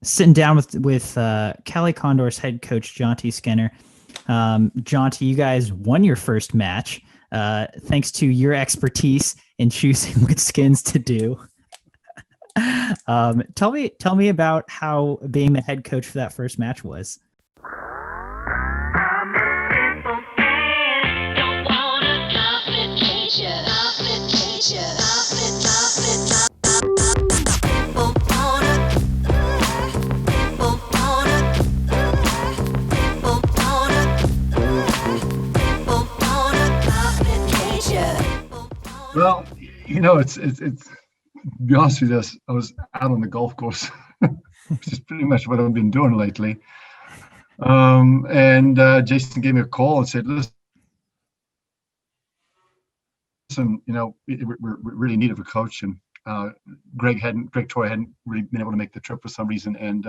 sitting down with Cali Condors head coach Jonty Skinner. Jonty, you guys won your first match thanks to your expertise in choosing which skins to do. Tell me about how being the head coach for that first match was. Well, it's to be honest with you, I was out on the golf course, which is pretty much what I've been doing lately. And Jason gave me a call and said, listen, we really need a coach. And Greg Troy hadn't really been able to make the trip for some reason. And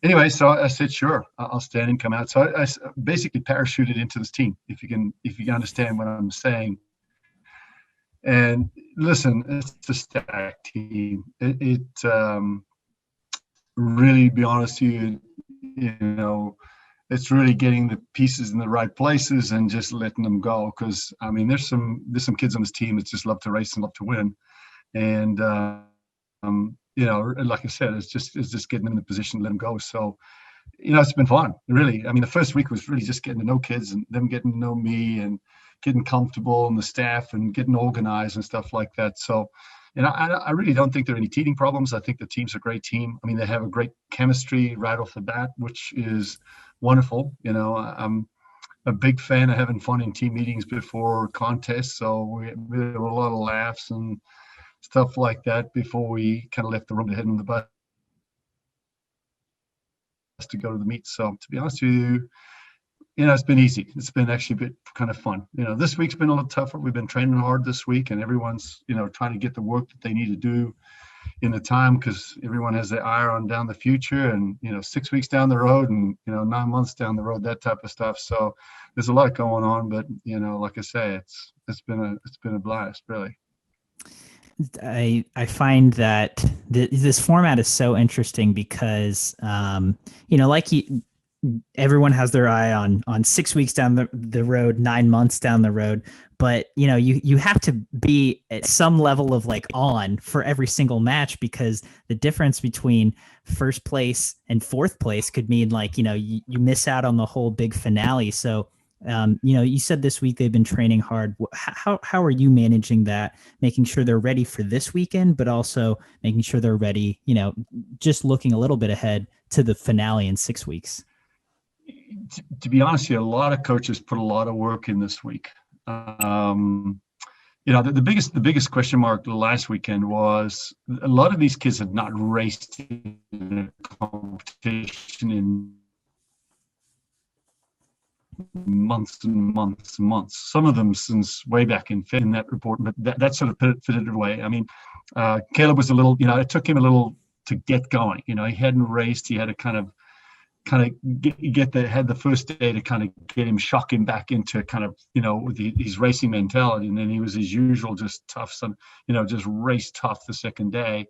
anyway, so I said, sure, I'll stand and come out. So I basically parachuted into this team, if you can understand what I'm saying. And listen, it's a stacked team. It really, be honest with you, it's really getting the pieces in the right places and just letting them go. Because I mean, there's some kids on this team that just love to race and love to win. And like I said, it's just getting them in the position to let them go. So, it's been fun, really. I mean, the first week was really just getting to know kids and them getting to know me and getting comfortable and the staff and getting organized and stuff like that. So, I really don't think there are any teething problems. I think the team's a great team. I mean, they have a great chemistry right off the bat, which is wonderful. I'm a big fan of having fun in team meetings before contests. So we had a lot of laughs and stuff like that before we kind of left the room to head on the bus to go to the meet. So to be honest with you, it's been easy. It's been actually a bit kind of fun. This week's been a little tougher. We've been training hard this week, and everyone's, trying to get the work that they need to do in the time, because everyone has their eye on down the future and, 6 weeks down the road and, 9 months down the road, that type of stuff. So there's a lot going on, but, like I say, it's been a blast, really. I find that this format is so interesting because, everyone has their eye on 6 weeks down the road, 9 months down the road, but you have to be at some level of on for every single match, because the difference between first place and fourth place could mean you miss out on the whole big finale. So you said this week they've been training hard. How are you managing that, making sure they're ready for this weekend, but also making sure they're ready, just looking a little bit ahead to the finale in 6 weeks? To be honest, a lot of coaches put a lot of work in this week. The biggest question mark last weekend was a lot of these kids have not raced in a competition in months and months and months. Some of them since way back in that report, but that sort of fitted away. I mean, Caleb was a little, it took him a little to get going. He hadn't raced. He had to kind of had the first day to kind of get him, shock him back into kind of, his racing mentality. And then he was as usual, just tough, just race tough the second day.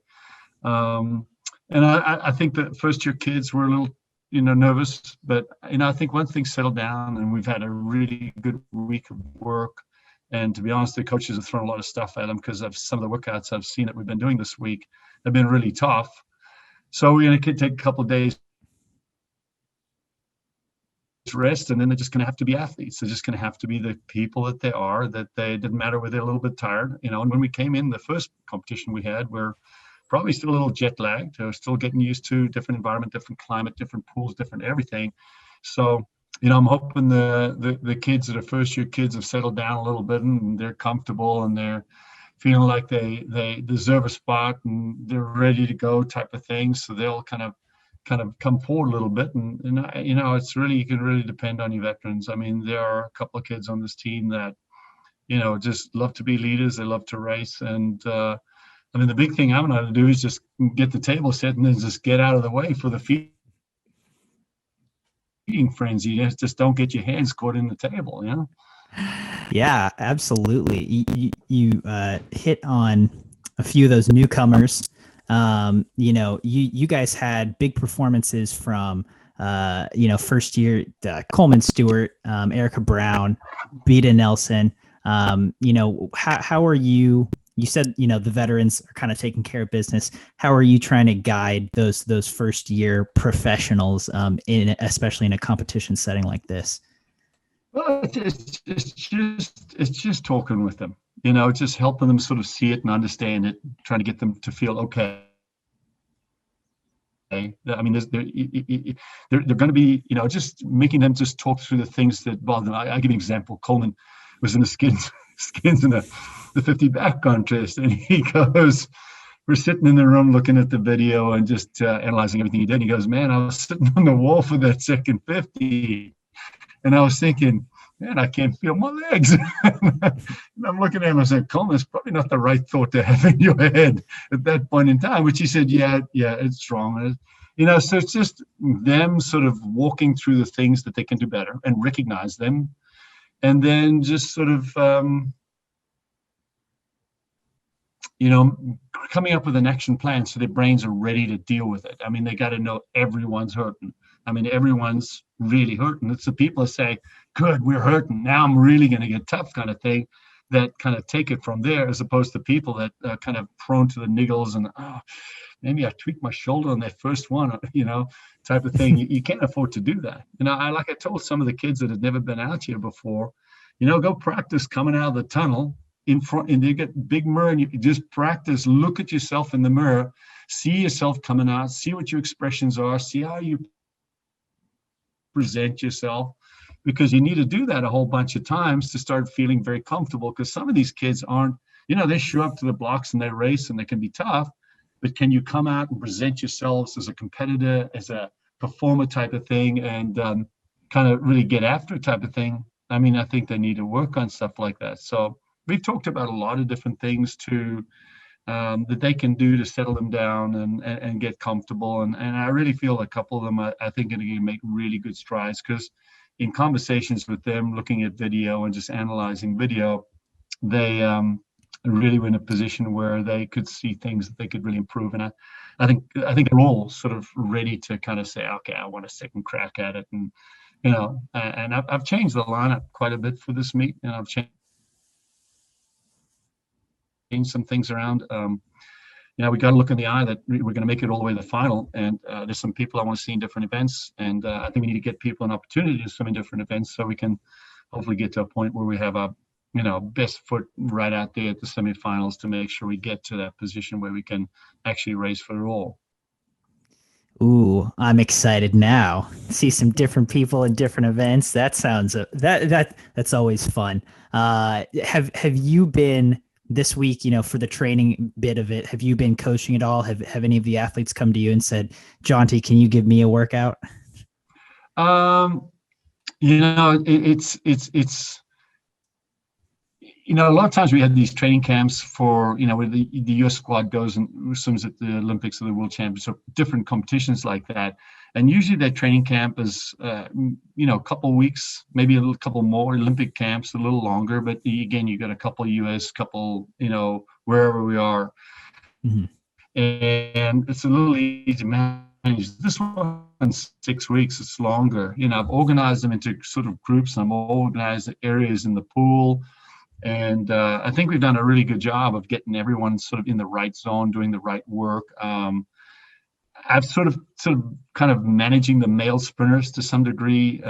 And I think the first year kids were a little, nervous, but, I think once things settled down and we've had a really good week of work, and to be honest, the coaches have thrown a lot of stuff at them because of some of the workouts I've seen that we've been doing this week have been really tough. So we're going to take a couple of days rest, and then they're just going to have to be athletes. They're just going to have to be the people that they are, that they didn't matter whether they're a little bit tired, and when we came in the first competition we had, we're probably still a little jet lagged. They're still getting used to different environment, different climate, different pools, different everything. So, I'm hoping the kids that are first year kids have settled down a little bit and they're comfortable and they're feeling like they deserve a spot and they're ready to go type of thing. So they'll kind of come forward a little bit, and it's really, you can really depend on your veterans. I mean, there are a couple of kids on this team that just love to be leaders. They love to race, and the big thing I'm going to do is just get the table set and then just get out of the way for the feeding frenzy. Just don't get your hands caught in the table. Yeah, absolutely. You hit on a few of those newcomers You guys had big performances from first year Coleman Stewart, Erica Brown, Beta Nelson. How are you? You said the veterans are kind of taking care of business. How are you trying to guide those first year professionals especially in a competition setting like this? Well, it's just talking with them, just helping them sort of see it and understand it, trying to get them to feel okay. I mean, they're going to be, just making them just talk through the things that bother them. I give an example. Coleman was in the skins in the 50 back contest, and he goes, we're sitting in the room looking at the video and just analyzing everything he did. And he goes, man, I was sitting on the wall for that second 50. And I was thinking, man, I can't feel my legs. And I'm looking at him, I said, Coleman, it's probably not the right thought to have in your head at that point in time, which he said, yeah, it's wrong. So it's just them sort of walking through the things that they can do better and recognize them. And then just sort of, coming up with an action plan so their brains are ready to deal with it. I mean, they got to know everyone's hurting. I mean, everyone's really hurting. It's the people that say, good, we're hurting. Now I'm really going to get tough kind of thing that kind of take it from there, as opposed to people that are kind of prone to the niggles and, maybe I tweaked my shoulder on that first one, type of thing. You can't afford to do that. I told some of the kids that had never been out here before, go practice coming out of the tunnel in front, and you get big mirror and you just practice, look at yourself in the mirror, see yourself coming out, see what your expressions are, see how you present yourself, because you need to do that a whole bunch of times to start feeling very comfortable. Because some of these kids aren't, they show up to the blocks and they race and they can be tough, but can you come out and present yourselves as a competitor, as a performer type of thing, and kind of really get after it type of thing? I mean, I think they need to work on stuff like that. So we've talked about a lot of different things that they can do to settle them down and get comfortable. And I really feel a couple of them, I think, are going to make really good strides, because in conversations with them, looking at video and just analyzing video, they really were in a position where they could see things that they could really improve. And I think they're all sort of ready to kind of say, okay, I want a second crack at it. And, and I've changed the lineup quite a bit for this meet, and I've changed some things around. We got to look in the eye that we're going to make it all the way to the final. And there's some people I want to see in different events. And I think we need to get people an opportunity to swim in different events so we can hopefully get to a point where we have a, best foot right out there at the semifinals to make sure we get to that position where we can actually race for it all. Ooh, I'm excited now. See some different people in different events. That sounds that's always fun. Have you been this week, for the training bit of it, have you been coaching at all? Have any of the athletes come to you and said, Jonty, can you give me a workout? It's a lot of times we had these training camps for, where the US squad goes and swims at the Olympics or the World Championships, or different competitions like that. And usually that training camp is, a couple of weeks, maybe a couple more. Olympic camps a little longer, but again, you got a couple US, wherever we are. Mm-hmm. And it's a little easy to manage. This one, 6 weeks, it's longer. I've organized them into sort of groups. I've organized areas in the pool. And I think we've done a really good job of getting everyone sort of in the right zone, doing the right work. I've sort of kind of managing the male sprinters to some degree,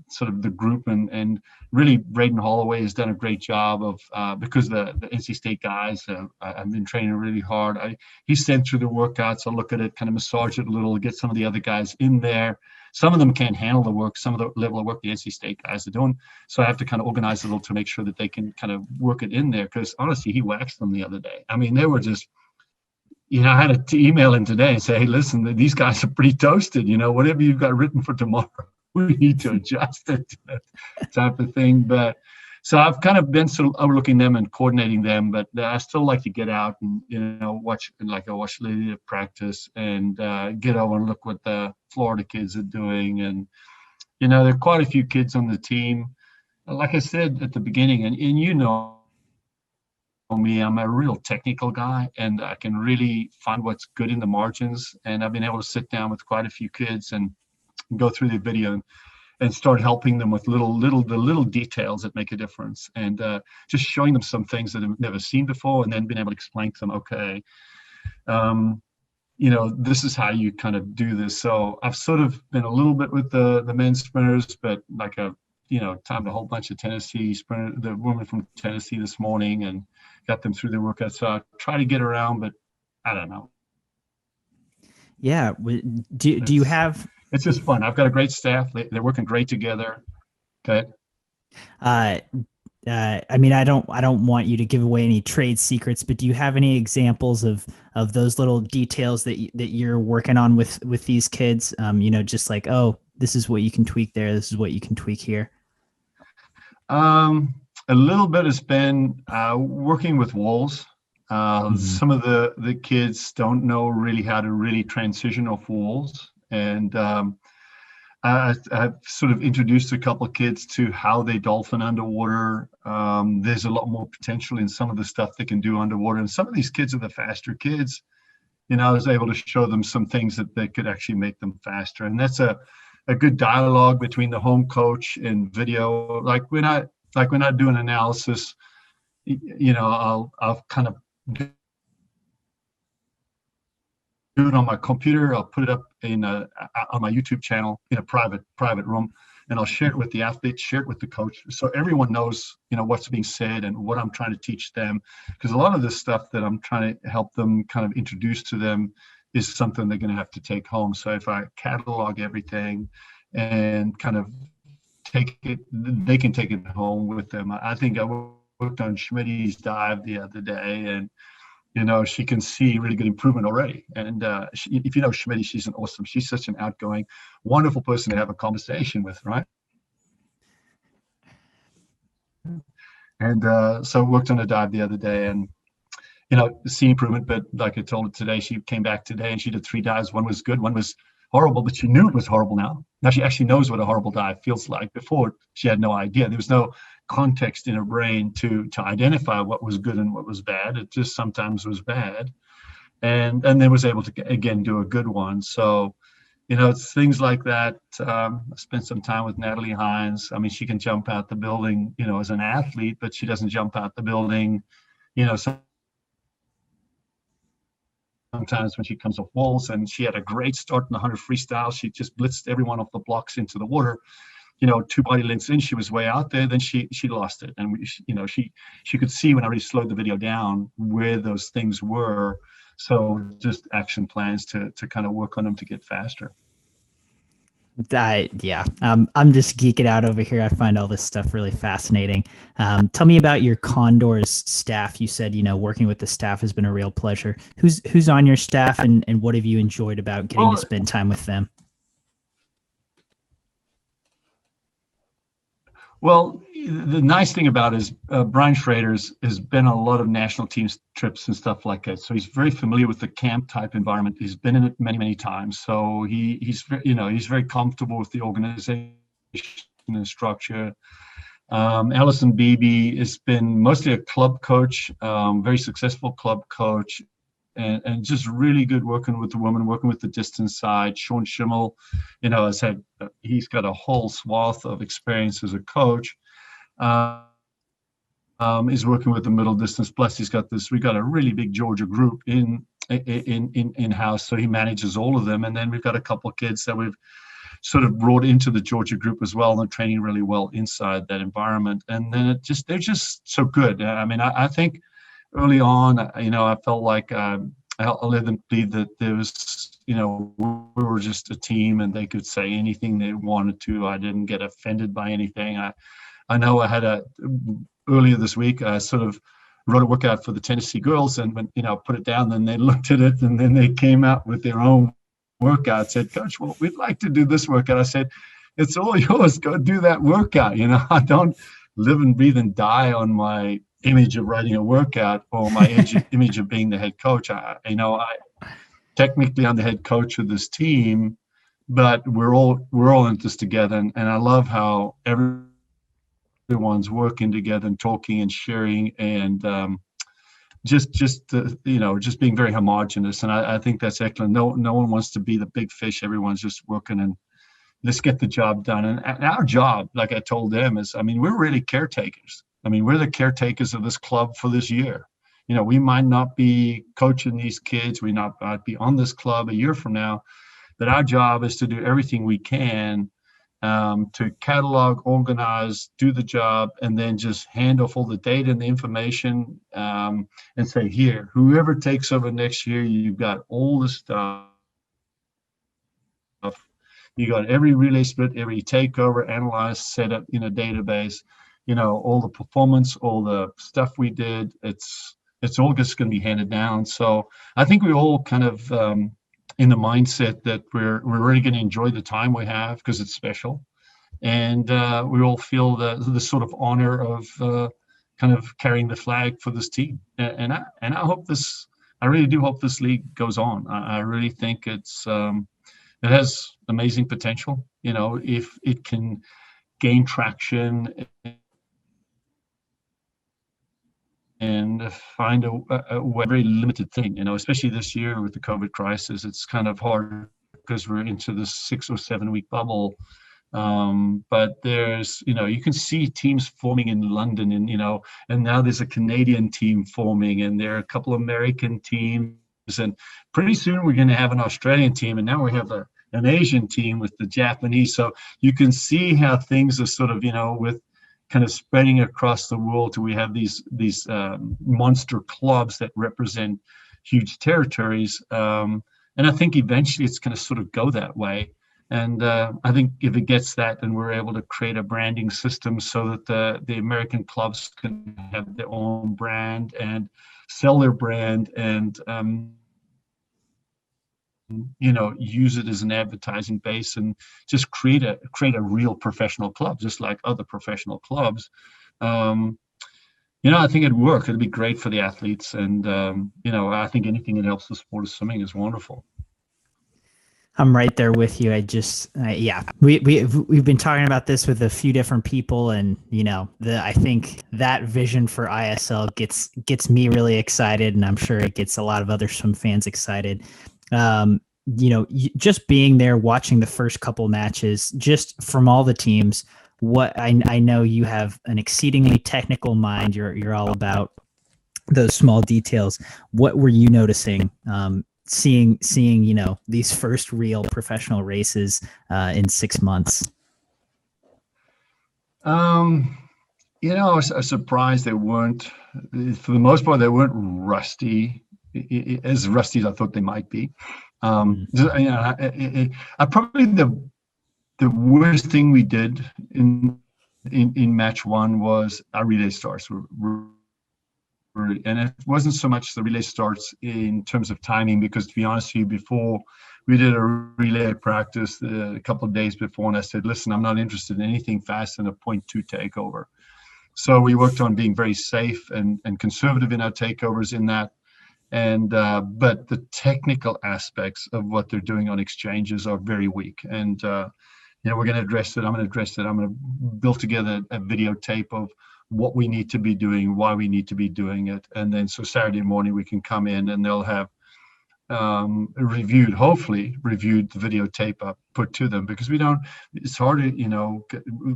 sort of the group, and really Braden Holloway has done a great job of, because the NC State guys have been training really hard. He's sent through the workouts. I'll look at it, kind of massage it a little, get some of the other guys in there. Some of them can't handle the work, some of the level of work the NC State guys are doing. So I have to kind of organize a little to make sure that they can kind of work it in there, because honestly, he waxed them the other day. I mean, they were just, I had to email him today and say, hey, listen, these guys are pretty toasted. Whatever you've got written for tomorrow, we need to adjust it, type of thing. But so I've kind of been sort of overlooking them and coordinating them, but I still like to get out and, watch Lydia practice and get over and look what the Florida kids are doing. And, there are quite a few kids on the team. Like I said at the beginning, and me, I'm a real technical guy, and I can really find what's good in the margins. And I've been able to sit down with quite a few kids and go through the video and start helping them with the little details that make a difference, and just showing them some things that they've never seen before, and then being able to explain to them, okay, this is how you kind of do this. So I've sort of been a little bit with the men's sprinters, but like timed a whole bunch of Tennessee sprinters, the women from Tennessee this morning, and got them through their workout. So I try to get around, but I don't know. Yeah. Do you have? It's just fun. I've got a great staff. They're working great together. Okay. I mean, I don't want you to give away any trade secrets, but do you have any examples of those little details that you're working on with these kids? Just like, oh, this is what you can tweak there. This is what you can tweak here. A little bit has been working with walls. Some of the kids don't know really how to really transition off walls. And I've sort of introduced a couple of kids to how they dolphin underwater. There's a lot more potential in some of the stuff they can do underwater. And some of these kids are the faster kids. I was able to show them some things that they could actually make them faster. And that's a good dialogue between the home coach and video. Like when I do an analysis, I'll kind of do it on my computer. I'll put it up on my YouTube channel in a private room, and I'll share it with the athletes, share it with the coach, so everyone knows what's being said and what I'm trying to teach them. Because a lot of this stuff that I'm trying to help them kind of introduce to them is something they're going to have to take home. So if I catalog everything and kind of take it, they can take it home with them. I think I worked on Schmidt's dive the other day, and she can see really good improvement already. And if you know Schmidt, she's such an outgoing, wonderful person to have a conversation with, right? And so I worked on a dive the other day, and see improvement. But like I told her today, she came back today and she did 3 dives. One was good, one was horrible, but she knew it was horrible now. Now she actually knows what a horrible dive feels like. Before, she had no idea. There was no context in her brain to identify what was good and what was bad. It just sometimes was bad, and then was able to again do a good one. So it's things like that. I spent some time with Natalie Hines. I mean, she can jump out the building as an athlete, but she doesn't jump out the building sometimes when she comes off walls. And she had a great start in the 100 freestyle. She just blitzed everyone off the blocks into the water. 2 body lengths in, she was way out there. Then she lost it, and she could see when I really slowed the video down where those things were. So just action plans to kind of work on them to get faster. I'm just geeking out over here. I find all this stuff really fascinating. Tell me about your Condors staff. You said working with the staff has been a real pleasure. Who's on your staff, and what have you enjoyed about getting to spend time with them? Well, the nice thing about it is Brian Schrader's has been on a lot of national teams trips and stuff like that. So he's very familiar with the camp type environment. He's been in it many, many times. So he's very comfortable with the organization and structure. Allison Beebe has been mostly a club coach, very successful club coach, and just really good working with the women, working with the distance side. Sean Schimmel, he's got a whole swath of experience as a coach. He's working with the middle distance. Plus, we got a really big Georgia group in-house, so he manages all of them. And then we've got a couple of kids that we've sort of brought into the Georgia group as well, and they're training really well inside that environment. And then they're just so good. I mean, I think early on, I felt like I let them believe that there was, we were just a team and they could say anything they wanted to. I didn't get offended by anything. I know I had earlier this week, I sort of wrote a workout for the Tennessee girls, and when, put it down, then they looked at it, and then they came out with their own workout, said, "Coach, well, we'd like to do this workout." I said, "It's all yours. Go do that workout." I don't live and breathe and die on my image of writing a workout or my image of being the head coach. Technically I'm the head coach of this team, but we're all in this together, and I love how everyone's working together and talking and sharing, and just being very homogenous. And I think that's excellent. No one wants to be the big fish. Everyone's just working and let's get the job done. And our job, like I told them, is, I mean, we're really caretakers. I mean, we're the caretakers of this club for this year. We might not be coaching these kids, we might be on this club a year from now, but our job is to do everything we can to catalog, organize, do the job, and then just hand off all the data and the information and say, here, whoever takes over next year, you've got all the stuff. You got every relay split, every takeover, analyzed, set up in a database, all the performance, all the stuff we did, it's all just going to be handed down. So I think we all kind of in the mindset that we're really going to enjoy the time we have because it's special. And we all feel the sort of honor of kind of carrying the flag for this team. And I really do hope this league goes on. I really think it has amazing potential, if it can gain traction and find a very limited thing, especially this year with the COVID crisis. It's kind of hard because we're into this 6 or 7 week bubble. But there's, you can see teams forming in London and now there's a Canadian team forming and there are a couple of American teams. And pretty soon we're going to have an Australian team. And now we have an Asian team with the Japanese. So you can see how things are sort of, with kind of spreading across the world till we have these monster clubs that represent huge territories. And I think eventually it's going to sort of go that way. And I think if it gets that, then we're able to create a branding system so that the American clubs can have their own brand and sell their brand and use it as an advertising base and just create a real professional club, just like other professional clubs. I think it'd work. It'd be great for the athletes, and I think anything that helps the sport of swimming is wonderful. I'm right there with you. We've been talking about this with a few different people, and I think that vision for ISL gets me really excited, and I'm sure it gets a lot of other swim fans excited. Just being there, watching the first couple matches, just from all the teams, what I know you have an exceedingly technical mind. You're all about those small details. What were you noticing? Seeing these first real professional races in 6 months? I was surprised they weren't, for the most part, they weren't rusty, as rusty as I thought they might be. I probably the worst thing we did in match one was our relay starts and it wasn't so much the relay starts in terms of timing, because to be honest with you, before we did a relay practice a couple of days before, and I said, listen, I'm not interested in anything faster than a 0.2 takeover. So we worked on being very safe and conservative in our takeovers in that. And but the technical aspects of what they're doing on exchanges are very weak. And we're going to address it. I'm going to address it. I'm going to build together a videotape of what we need to be doing, why we need to be doing it. And then so Saturday morning we can come in and they'll have hopefully reviewed the videotape up, put to them, because it's hard to,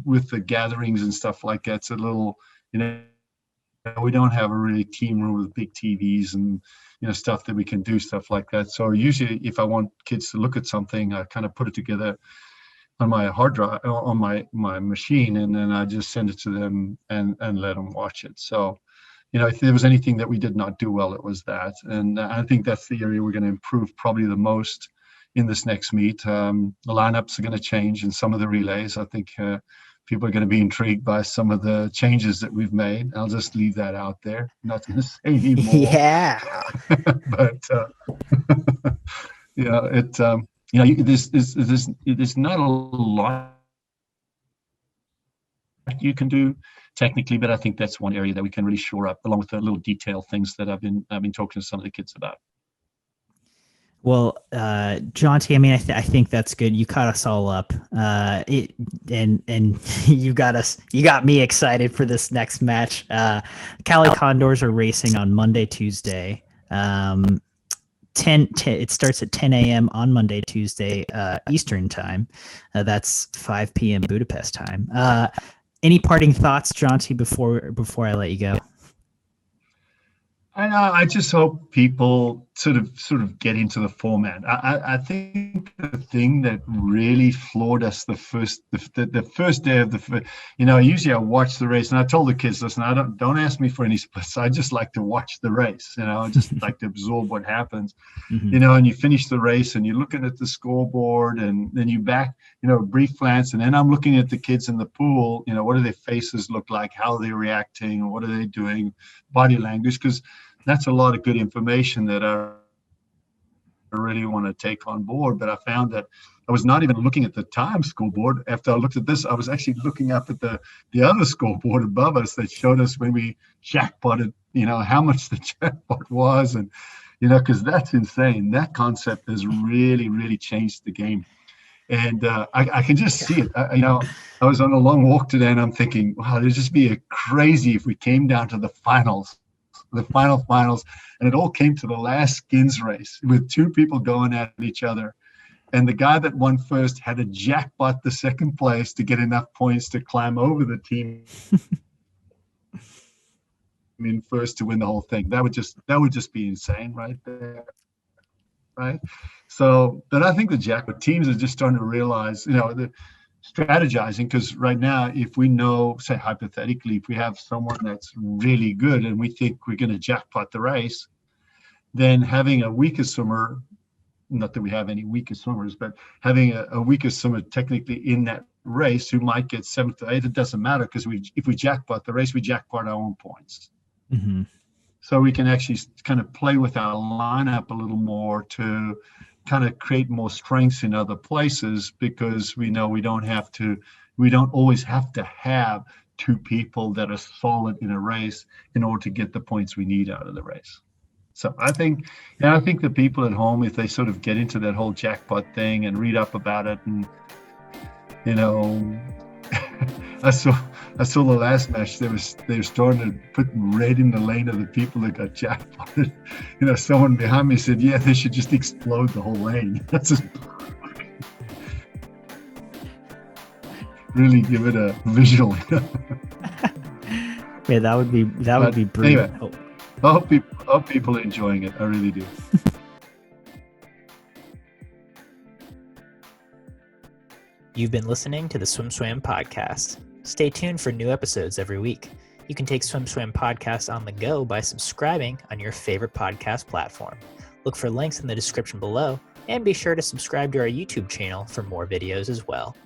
with the gatherings and stuff like that. It's a little, we don't have a really team room with big TVs and, stuff that we can do stuff like that. So usually if I want kids to look at something, I kind of put it together on my hard drive, on my machine, and then I just send it to them and let them watch it. So, if there was anything that we did not do well, it was that. And I think that's the area we're going to improve probably the most in this next meet. The lineups are going to change in some of the relays. I think people are going to be intrigued by some of the changes that we've made. I'll just leave that out there. Not going to say anymore. Yeah. But there's not a lot you can do technically, but I think that's one area that we can really shore up, along with the little detail things that I've been talking to some of the kids about. Well, Jonty, I mean, I think that's good. You caught us all up. And you got me excited for this next match. Cali Condors are racing on Monday, Tuesday. 10, it starts at 10 a.m. on Monday, Tuesday, Eastern time. That's 5 p.m. Budapest time. Any parting thoughts, Jonty, before I let you go? I just hope people sort of get into the format. I think the thing that really floored us the first day of usually I watch the race and I told the kids, listen, don't ask me for any splits. I just like to watch the race, I just like to absorb what happens, Mm-hmm. and you finish the race and you're looking at the scoreboard and then you back, brief glance, and then I'm looking at the kids in the pool, what do their faces look like? How are they reacting? What are they doing? Body language, because that's a lot of good information that I really want to take on board. But I found that I was not even looking at the time scoreboard. After I looked at this, I was actually looking up at the other scoreboard above us that showed us when we jackpotted, how much the jackpot was. And, because that's insane. That concept has really, really changed the game. And I can just see it. I was on a long walk today and I'm thinking, wow, there'd just be crazy if we came down to the finals. The finals, and it all came to the last skins race with two people going at each other, and the guy that won first had to jackpot the second place to get enough points to climb over the team in first to win the whole thing. That would just be insane right there, right? So, but I think the jackpot teams are just starting to realize, the strategizing, because right now, if we know, say hypothetically, if we have someone that's really good and we think we're going to jackpot the race, then having a weaker swimmer, not that we have any weaker swimmers, but having a weaker swimmer technically in that race who might get 7th to 8th, it doesn't matter, because if we jackpot the race, we jackpot our own points. Mm-hmm. So we can actually kind of play with our lineup a little more to kind of create more strengths in other places, because we know we don't always have to have two people that are solid in a race in order to get the points we need out of the race. So I think the people at home, if they sort of get into that whole jackpot thing and read up about it, and I saw the last match. They were starting to put red in the lane of the people that got jackpotted. Someone behind me said, "Yeah, they should just explode the whole lane." That's just really give it a visual. Yeah, that would be brilliant. Anyway, I hope people are enjoying it. I really do. You've been listening to the SwimSwam podcast. Stay tuned for new episodes every week. You can take SwimSwam podcast on the go by subscribing on your favorite podcast platform. Look for links in the description below, and be sure to subscribe to our YouTube channel for more videos as well.